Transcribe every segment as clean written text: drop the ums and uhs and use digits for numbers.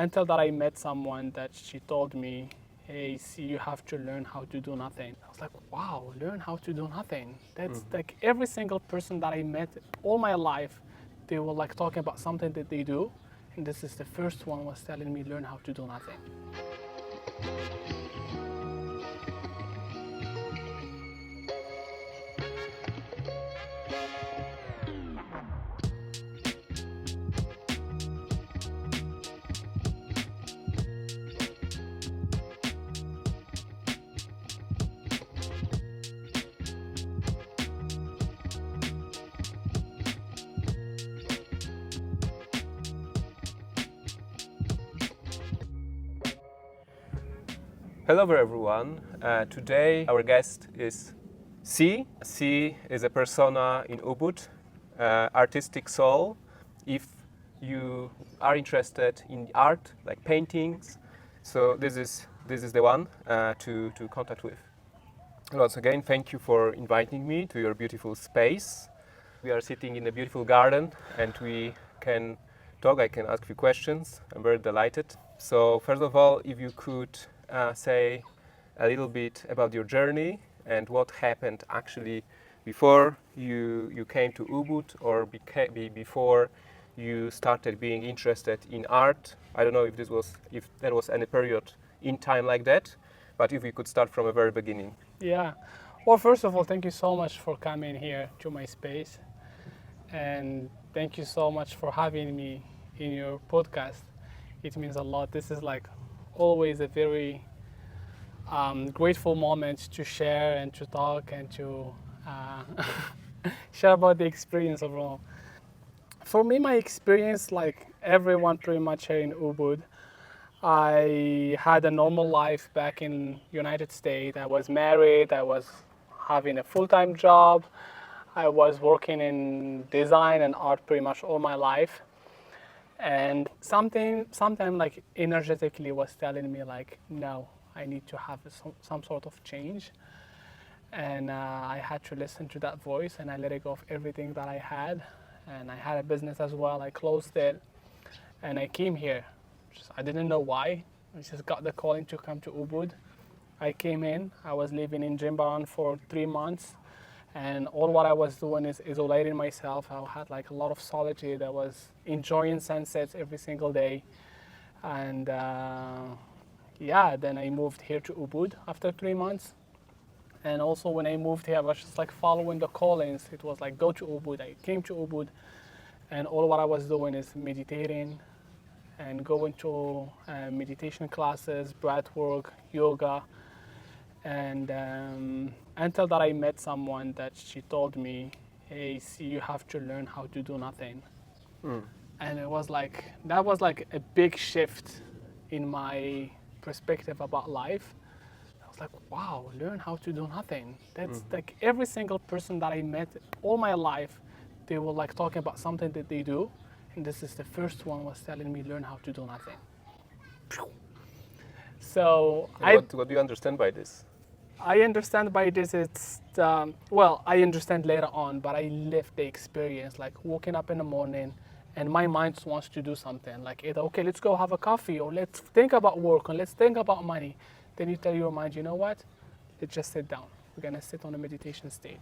until that I met someone that she told me, hey, see, you have to learn how to do nothing. I was like, wow, learn how to do nothing. That's like every single person that I met all my life, they were like talking about something that they do. And this is the first one was telling me, learn how to do nothing. Hello everyone. Today our guest is C. C is a persona in Ubud, artistic soul. If you are interested in art, like paintings, so this is the one to contact with. Once again, thank you for inviting me to your beautiful space. We are sitting in a beautiful garden and we can talk. I can ask you questions. I'm very delighted. So first of all, if you could say a little bit about your journey and what happened actually before you came to Ubud or before you started being interested in art. I don't know if there was any period in time like that, but if we could start from the very beginning. Yeah. Well, first of all, thank you so much for coming here to my space. And thank you so much for having me in your podcast. It means a lot. This is like always a very grateful moment to share and to talk and to share about the experience overall. For me, my experience, like everyone pretty much here in Ubud, I had a normal life back in United States. I was married. I was having a full-time job. I was working in design and art pretty much all my life. And something like energetically was telling me like, no, I need to have some sort of change. And I had to listen to that voice and I let it go of everything that I had. And I had a business as well. I closed it and I came here. I didn't know why. I just got the calling to come to Ubud. I came in. I was living in Jimbaran for 3 months. And all what I was doing is isolating myself. I had like a lot of solitude. I was enjoying sunsets every single day. And then I moved here to Ubud after 3 months. And also when I moved here, I was just like following the callings. It was like, go to Ubud. I came to Ubud and all what I was doing is meditating and going to meditation classes, breathwork, yoga. And until that I met someone that she told me, hey, see, you have to learn how to do nothing. And that was like a big shift in my perspective about life. I was like, wow, learn how to do nothing. That's like every single person that I met all my life, they were like talking about something that they do. And this is the first one was telling me, learn how to do nothing. So What do you understand by this? I understand by this, I understand later on, but I lived the experience, like waking up in the morning and my mind wants to do something, like either, okay, let's go have a coffee or let's think about work or let's think about money. Then you tell your mind, you know what? Let's just sit down. We're going to sit on a meditation state.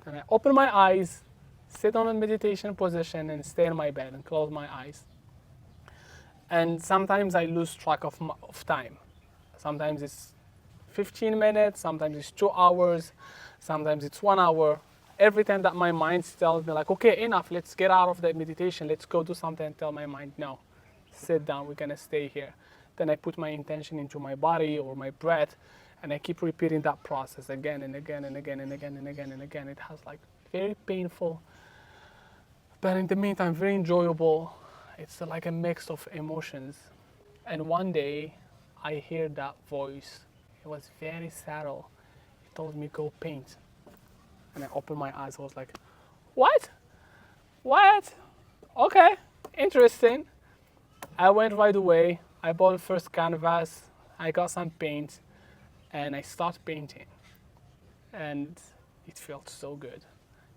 And I open my eyes, sit on a meditation position and stay in my bed and close my eyes. And sometimes I lose track of time. Sometimes it's 15 minutes, sometimes it's 2 hours, sometimes it's 1 hour. Every time that my mind tells me like, okay, enough, let's get out of the meditation, let's go do something, and tell my mind, no, sit down, we're gonna stay here. Then I put my intention into my body or my breath, and I keep repeating that process again and again and again and again and again and again. It has like very painful, but in the meantime, very enjoyable. It's like a mix of emotions. And one day, I hear that voice. It was very subtle. It told me, go paint. And I opened my eyes. I was like, what? What? Okay, interesting. I went right away. I bought the first canvas. I got some paint. And I started painting. And it felt so good.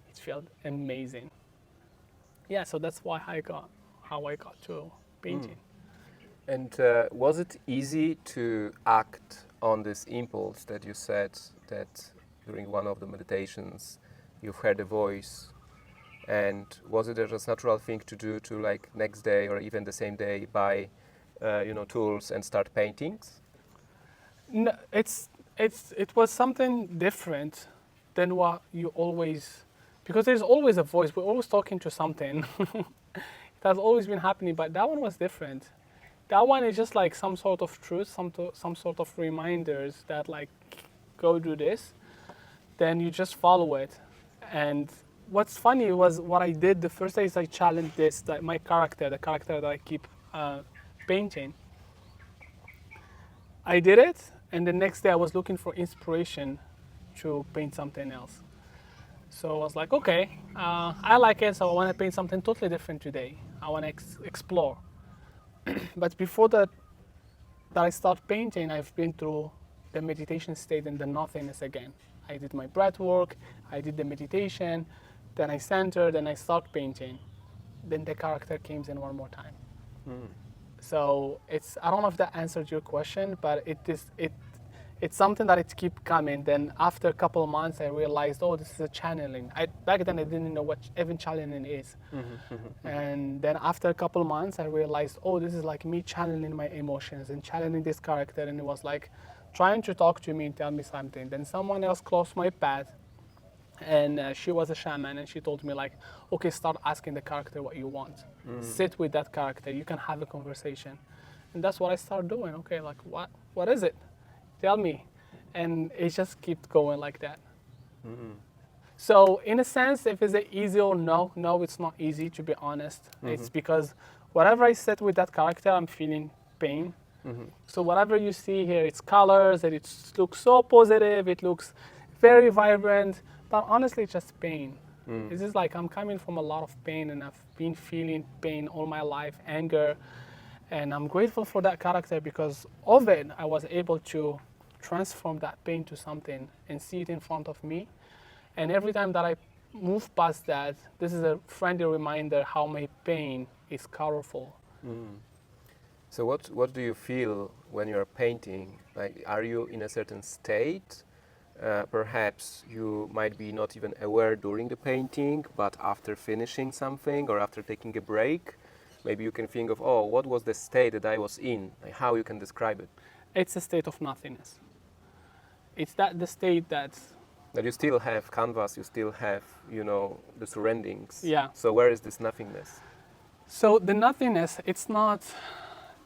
It felt amazing. Yeah, so that's how I got to painting. And was it easy to act on this impulse that you said that during one of the meditations you've heard a voice? And was it a just natural thing to do to like next day or even the same day buy, tools and start paintings? No, it was something different than what you always, because there's always a voice. We're always talking to something. It has always been happening, but that one was different. That one is just like some sort of truth, some sort of reminders that like go do this, then you just follow it. And what's funny was what I did the first day is I challenged this, that my character, the character that I keep painting. I did it, and the next day I was looking for inspiration to paint something else. So I was like, okay, I like it, so I want to paint something totally different today. I want to explore. But before that I start painting, I've been through the meditation state and the nothingness again. I did my breath work, I did the meditation, then I centered, then I start painting. Then the character came in one more time. Mm. So I don't know if that answered your question, but it's something that it keep coming. Then after a couple of months, I realized, oh, this is a channeling. Back then I didn't know what even channeling is. And then after a couple of months, I realized, oh, this is like me channeling my emotions and channeling this character. And it was like trying to talk to me and tell me something. Then someone else crossed my path, and she was a shaman, and she told me like, okay, start asking the character what you want. Sit with that character. You can have a conversation. And that's what I started doing. Okay, like what is it? Tell me. And it just keeps going like that. So in a sense, if it's easy or no, it's not easy, to be honest. It's because whatever I sit with that character, I'm feeling pain. So whatever you see here, it's colors, and it looks so positive, it looks very vibrant, but honestly, it's just pain. It's just like I'm coming from a lot of pain, and I've been feeling pain all my life, anger, and I'm grateful for that character because of it, I was able to transform that pain to something and see it in front of me. And every time that I move past that, this is a friendly reminder how my pain is powerful. So what do you feel when you're painting? Like, are you in a certain state? Perhaps you might be not even aware during the painting, but after finishing something or after taking a break, maybe you can think of, oh, what was the state that I was in? Like, how you can describe it? It's a state of nothingness. It's the state that you still have canvas, you still have, the surroundings. Yeah. So where is this nothingness? So the nothingness, it's not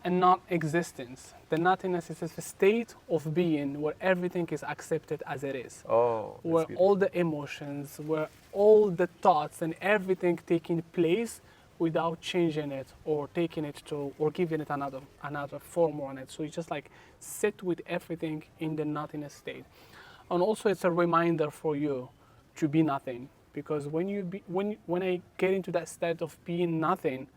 a non-existence. The nothingness is a state of being where everything is accepted as it is. Oh, that's Where beautiful. all the emotions, where all the thoughts and everything taking place without changing it or taking it to or giving it another form on it. So you just like sit with everything in the nothingness state. And also it's a reminder for you to be nothing, because when I get into that state of being nothing,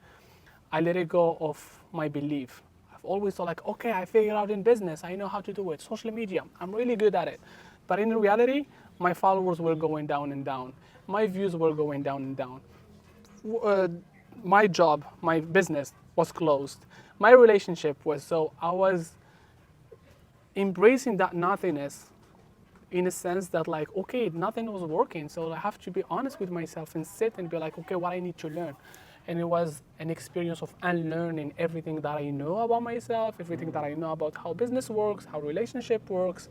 I let it go of my belief. I've always thought like, okay, I figured out in business, I know how to do it. Social media, I'm really good at it. But in reality, my followers were going down and down. My views were going down and down. My job, my business was closed. My relationship was, so I was embracing that nothingness in a sense that like, okay, nothing was working. So I have to be honest with myself and sit and be like, okay, what I need to learn. And it was an experience of unlearning everything that I know about myself, everything that I know about how business works, how relationship works,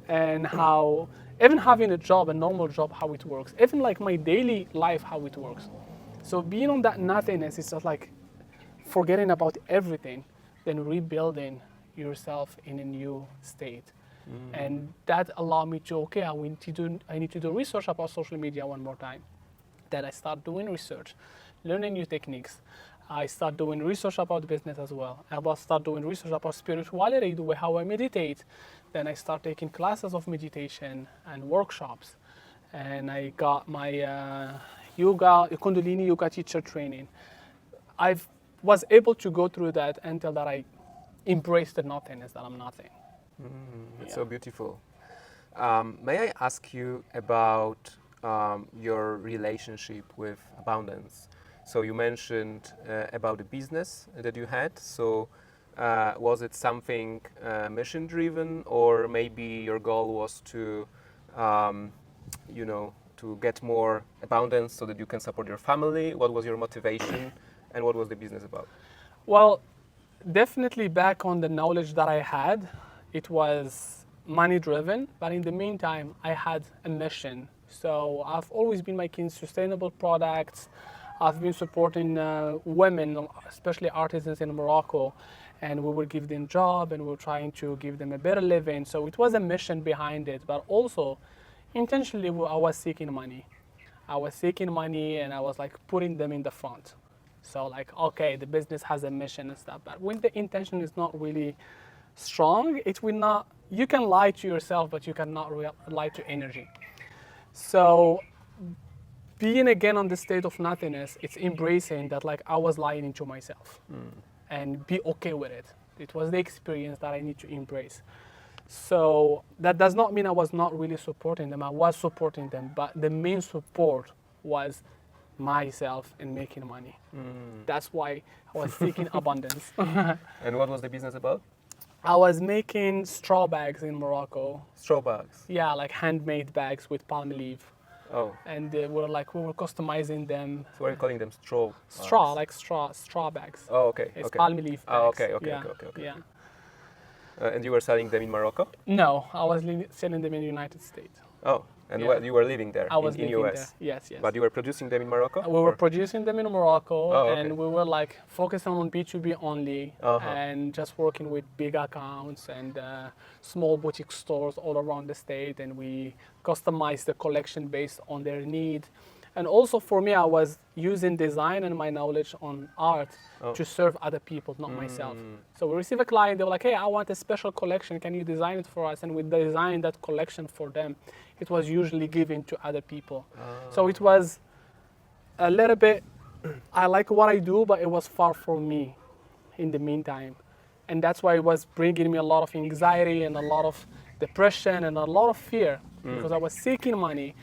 and how even having a job, a normal job, how it works, even like my daily life, how it works. So being on that nothingness is just like forgetting about everything, then rebuilding yourself in a new state. And that allowed me to, okay, I need to do research about social media one more time. Then I start doing research, learning new techniques. I start doing research about business as well. I will start doing research about spirituality, the way how I meditate. Then I start taking classes of meditation and workshops. And I got my Kundalini yoga teacher training. I was able to go through that until that I embraced the nothingness, that I'm nothing. It's so beautiful. May I ask you about your relationship with abundance? So you mentioned about the business that you had. So was it something mission driven, or maybe your goal was to, to get more abundance so that you can support your family? What was your motivation, and what was the business about? Well, definitely back on the knowledge that I had, it was money driven, but in the meantime, I had a mission. So I've always been making sustainable products. I've been supporting women, especially artisans in Morocco, and we will give them job and we're trying to give them a better living. So it was a mission behind it, but also intentionally I was seeking money. I was seeking money and I was like putting them in the front. So like, okay, the business has a mission and stuff, but when the intention is not really strong, it will not, you can lie to yourself, but you cannot lie to energy. So being again on the state of nothingness, it's embracing that like I was lying to myself and be okay with it. It was the experience that I need to embrace. So that does not mean I was not really supporting them. I was supporting them, but the main support was myself and making money. That's why I was seeking abundance. And what was the business about? I was making straw bags in Morocco. Straw bags? Yeah, like handmade bags with palm leaf. Oh. And we were customizing them. So what are you calling them? Straw? Straw, like straw bags. Oh, okay. It's okay. palm leaf bags. Oh, okay, okay, Yeah, okay. yeah. And you were selling them in Morocco? No, I was selling them in the United States. Oh, and Yeah. you were living there I was in living US? there. Yes, yes. But you were producing them in Morocco? We were producing them in Morocco, Oh, okay. and we were like focusing on B2B only, Uh-huh. and just working with big accounts and small boutique stores all around the state, and we customized the collection based on their need. And also for me, I was using design and my knowledge on art to serve other people, not myself. So we receive a client, they were like, hey, I want a special collection, can you design it for us? And we designed that collection for them. It was usually given to other people. So it was a little bit, I like what I do, but it was far from me in the meantime. And that's why it was bringing me a lot of anxiety and a lot of depression and a lot of fear because I was seeking money.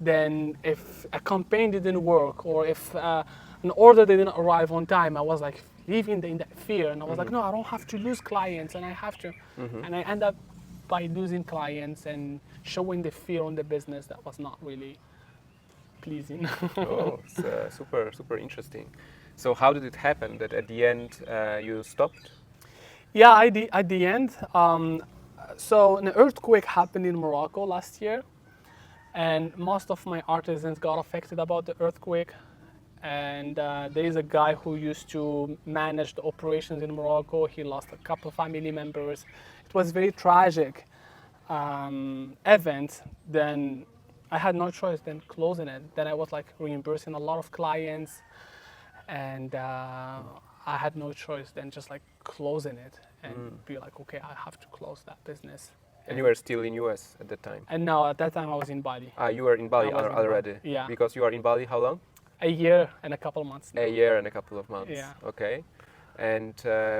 Then if a campaign didn't work or if an order didn't arrive on time, I was like living in that fear. And I was like, no, I don't have to lose clients and I have to. And I end up by losing clients and showing the fear on the business that was not really pleasing. Oh, it's super interesting. So how did it happen that at the end you stopped? Yeah, at the end, so an earthquake happened in Morocco last year. And most of my artisans got affected about the earthquake. And there is a guy who used to manage the operations in Morocco. He lost a couple of family members. It was a very tragic event. Then I had no choice than closing it. Then I was like reimbursing a lot of clients. And I had no choice than just like closing it and be like, okay, I have to close that business. And you were still in US at that time? And no, at that time I was in Bali. You were in Bali I was in already? Bali, yeah. Because you are in Bali how long? A year and a couple of months now. A year and a couple of months. Yeah. Okay. And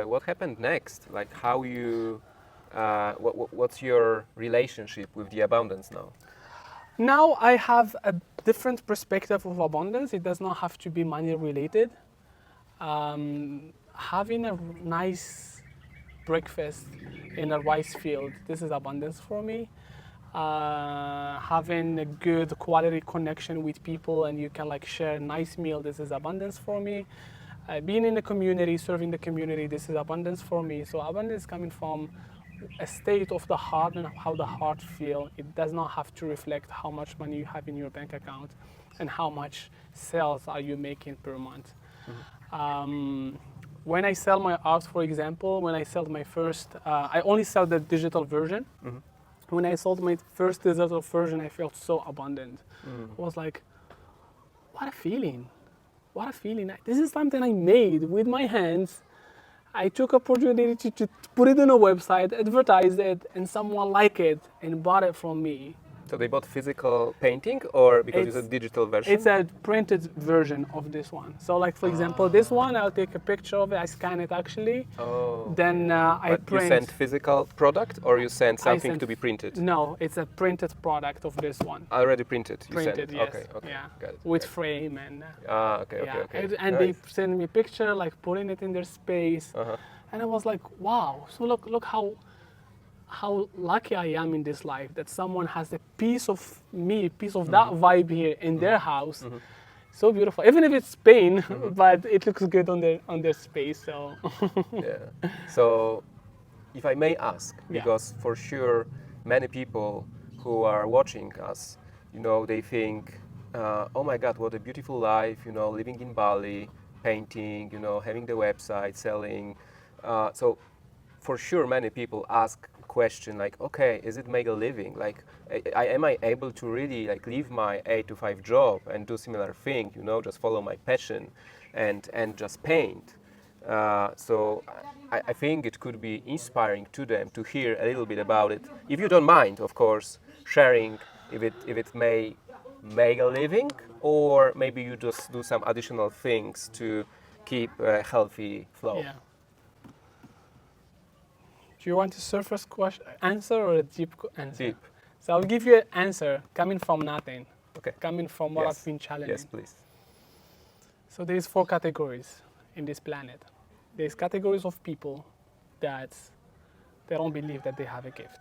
what happened next? Like how you, what's your relationship with the abundance now? Now I have a different perspective of abundance. It does not have to be money related. Having a nice breakfast in a rice field, this is abundance for me. Having a good quality connection with people and you can like share a nice meal, this is abundance for me. Being in the community, serving the community, this is abundance for me. So abundance coming from a state of the heart and how the heart feel. It does not have to reflect how much money you have in your bank account and how much sales are you making per month. When I sell my art, for example, when I sold my first, I only sell the digital version. When I sold my first digital version, I felt so abundant. I was like, what a feeling. What a feeling. This is something I made with my hands. I took opportunity to put it on a website, advertise it, and someone liked it and bought it from me. So they bought physical painting or because it's a digital version? It's a printed version of this one. So like for example, this one, I'll take a picture of it, I scan it actually. Oh. Then I print. You send physical product or you send something to be printed? No, it's a printed product of this one. Already printed? You Printed, send. yes. Okay, yeah. got it. With frame and Okay. yeah. Okay. And nice. they send me a picture, like putting it in their space. And I was like, wow. So look how lucky I am in this life that someone has a piece of me, a piece of that vibe here in their house. So beautiful, even if it's Spain, but it looks good on their space. So Yeah. So, if I may ask, Yeah. because for sure many people who are watching us, they think, oh my God, what a beautiful life, living in Bali, painting, having the website, selling. So, for sure many people ask question like, okay, is it make a living? Like, am I able to really like leave my 8 to 5 job and do similar thing? Just follow my passion, and just paint. So I think it could be inspiring to them to hear a little bit about it. If you don't mind, of course, sharing if it may make a living, or maybe you just do some additional things to keep a healthy flow. yeah. Do you want a surface question answer or a deep answer? Deep. So I'll give you an answer coming from nothing, Okay. coming from what Yes. I've been challenging. Yes, please. So there's 4 categories in this planet. There's categories of people that they don't believe that they have a gift.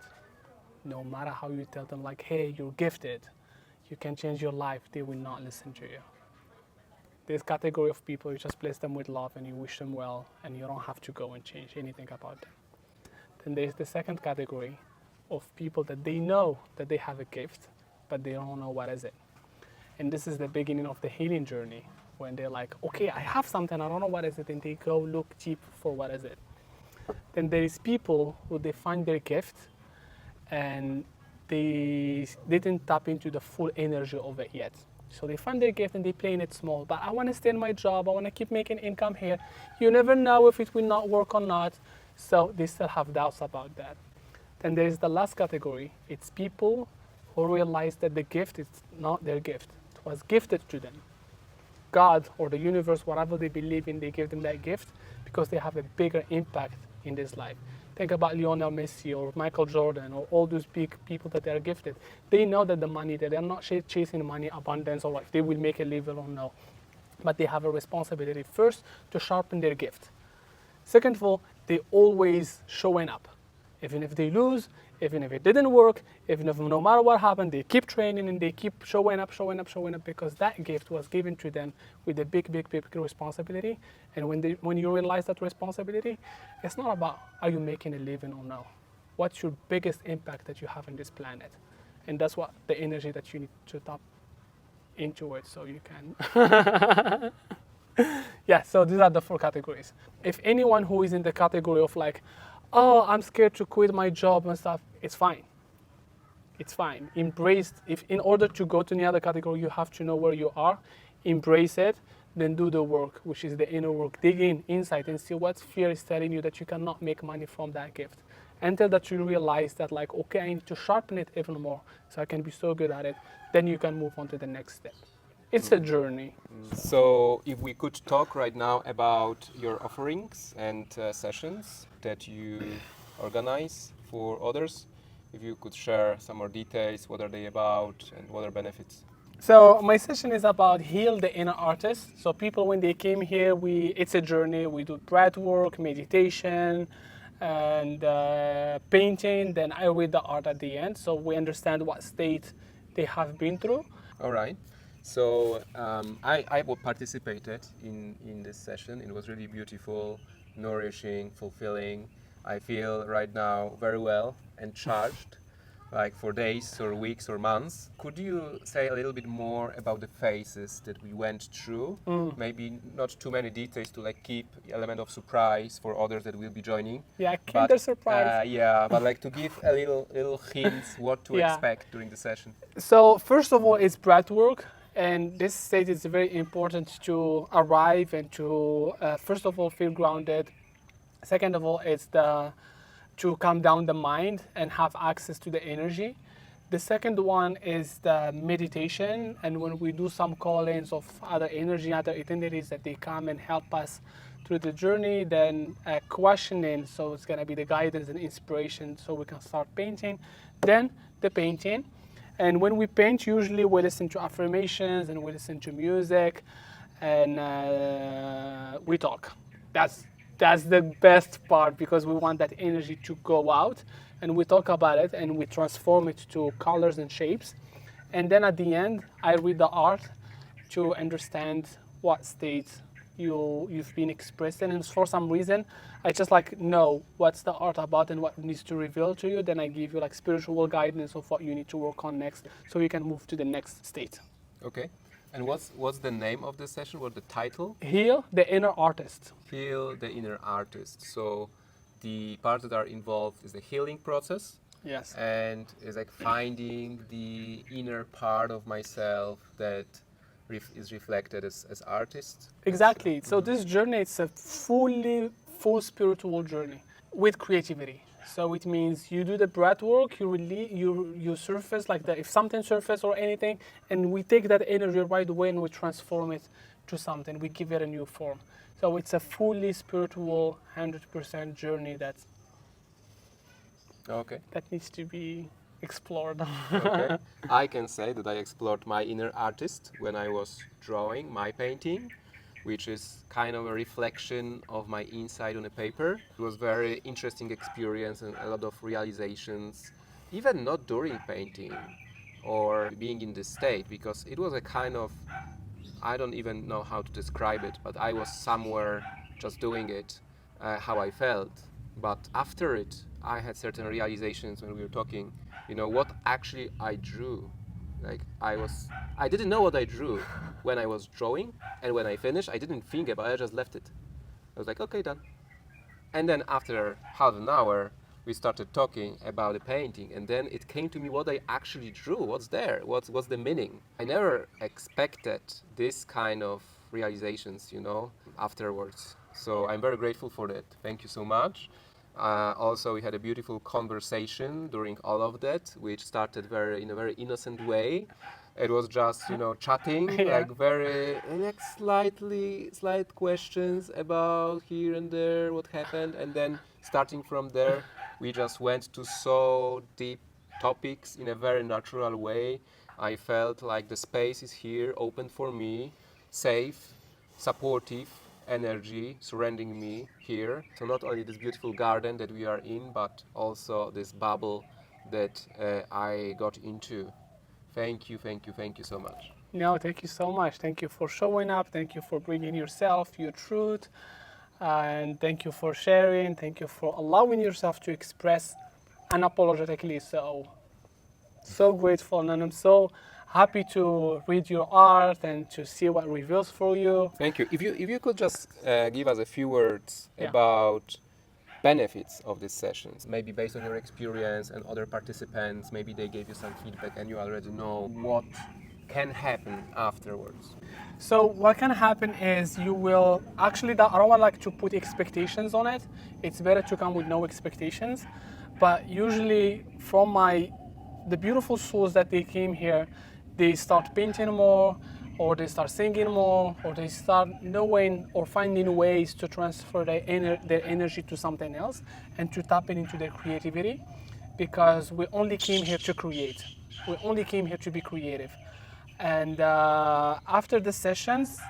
No matter how you tell them like, hey, you're gifted, you can change your life, they will not listen to you. There's category of people you just bless them with love and you wish them well and you don't have to go and change anything about them. Then there's the second category of people that they know that they have a gift, but they don't know what is it. And this is the beginning of the healing journey, when they're like, okay, I have something, I don't know what is it, and they go look deep for what is it. Then there is people who they find their gift and they didn't tap into the full energy of it yet. So they find their gift and they play in it small, but I want to stay in my job, I want to keep making income here. You never know if it will not work or not. So they still have doubts about that. Then there is the last category. It's people who realize that the gift is not their gift. It was gifted to them. God or the universe, whatever they believe in, they give them that gift because they have a bigger impact in this life. Think about Lionel Messi or Michael Jordan or all those big people that they are gifted. They know that the money, that they're not chasing money, abundance, or if they will make a living or no. But they have a responsibility first to sharpen their gift. Second of all, they always showing up. Even if they lose, even if it didn't work, even if no matter what happened, they keep training and they keep showing up because that gift was given to them with a big responsibility. And when you realize that responsibility, it's not about are you making a living or no. What's your biggest impact that you have on this planet? And that's what the energy that you need to tap into it so you can. Yeah, so these are the 4 categories. If anyone who is in the category of like, oh, I'm scared to quit my job and stuff, it's fine. It's fine. Embrace, if in order to go to the other category, you have to know where you are, embrace it, then do the work, which is the inner work. Dig in, inside, and see what fear is telling you that you cannot make money from that gift. Until that you realize that like, okay, I need to sharpen it even more so I can be so good at it, then you can move on to the next step. It's a journey. So, if we could talk right now about your offerings and sessions that you organize for others, if you could share some more details, what are they about and what are benefits? So my session is about heal the inner artist. So people, when they came here, it's a journey. We do breathwork, meditation, and painting. Then I read the art at the end, so we understand what state they have been through. All right. So I participated in this session. It was really beautiful, nourishing, fulfilling. I feel right now very well and charged, like for days or weeks or months. Could you say a little bit more about the phases that we went through? Maybe not too many details to like keep the element of surprise for others that will be joining. Yeah, kinder surprise. Yeah, but like to give a little hints what to Yeah. expect during the session. So first of all, it's breathwork. And this state is very important to arrive and to, first of all, feel grounded. Second of all, it's to calm down the mind and have access to the energy. The second one is the meditation. And when we do some call-ins of other energy, other itineraries that they come and help us through the journey, then questioning. So it's going to be the guidance and inspiration so we can start painting. Then the painting. And when we paint, usually we listen to affirmations and we listen to music and we talk. That's That's the best part, because we want that energy to go out, and we talk about it and we transform it to colors and shapes. And then at the end, I read the art to understand what state you've been expressed in. And for some reason, I just like know what's the art about and what needs to reveal to you. Then I give you like spiritual guidance of what you need to work on next, so you can move to the next state. Okay. And what's the name of the session? What's the title? Heal the inner artist. Heal the inner artist. So the parts that are involved is the healing process. Yes. And is like finding the inner part of myself that is reflected as artist. Exactly. So this journey, it's a full spiritual journey with creativity. So it means you do the breath work, you surface like that. If something surface or anything, and we take that energy right away and we transform it to something. We give it a new form. So it's a fully spiritual, 100% journey that needs to be explored. Okay. I can say that I explored my inner artist when I was drawing my painting, which is kind of a reflection of my inside on a paper. It was very interesting experience and a lot of realizations, even not during painting or being in this state, because it was a kind of, I don't even know how to describe it, but I was somewhere just doing it, how I felt. But after it, I had certain realizations when we were talking, what actually I drew. Like I didn't know what I drew when I was drawing, and when I finished, I didn't think about it, I just left it. I was like, okay, done. And then after half an hour, we started talking about the painting, and then it came to me what I actually drew, what's there, what's the meaning. I never expected this kind of realizations, afterwards. So I'm very grateful for that. Thank you so much. Also, we had a beautiful conversation during all of that, which started in a very innocent way. It was just, chatting, Yeah. like slight questions about here and there, what happened. And then starting from there, we just went to so deep topics in a very natural way. I felt like the space is here, open for me, safe, supportive energy surrounding me here. So not only this beautiful garden that we are in, but also this bubble that I got into. Thank you so much. No, thank you so much. Thank you for showing up. Thank you for bringing yourself, your truth. And thank you for sharing. Thank you for allowing yourself to express unapologetically. So grateful. And I'm so happy to read your art and to see what reveals for you. Thank you. If you could just give us a few words Yeah. about benefits of these sessions, maybe based on your experience and other participants, maybe they gave you some feedback and you already know what can happen afterwards. So what can happen is you will actually, I don't want to put expectations on it. It's better to come with no expectations. But usually from the beautiful souls that they came here, they start painting more, or they start singing more, or they start knowing or finding ways to transfer their energy to something else and to tap into their creativity, because we only came here to create. We only came here to be creative. And after the sessions,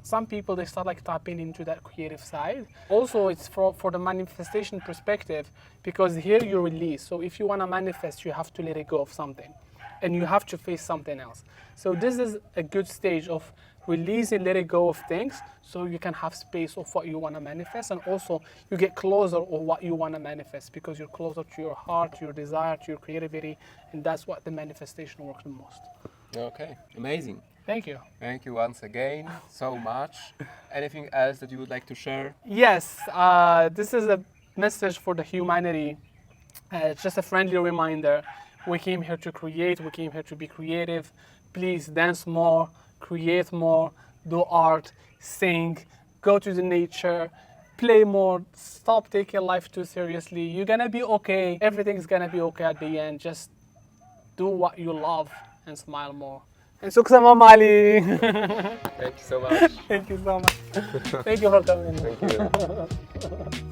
some people, they start tapping into that creative side. Also, it's for the manifestation perspective, because here you release. So if you want to manifest, you have to let it go of something, and you have to face something else. So this is a good stage of releasing, let it go of things, so you can have space of what you want to manifest, and also you get closer of what you want to manifest, because you're closer to your heart, your desire, to your creativity, and that's what the manifestation works the most. Okay, amazing. Thank you. Thank you once again so much. Anything else that you would like to share? Yes, this is a message for the humanity. It's just a friendly reminder. We came here to create, we came here to be creative. Please dance more, create more, do art, sing, go to the nature, play more, stop taking life too seriously. You're gonna be okay. Everything's gonna be okay at the end. Just do what you love and smile more. And Suksama Mali. Thank you so much. Thank you so much. Thank you for coming. Thank you.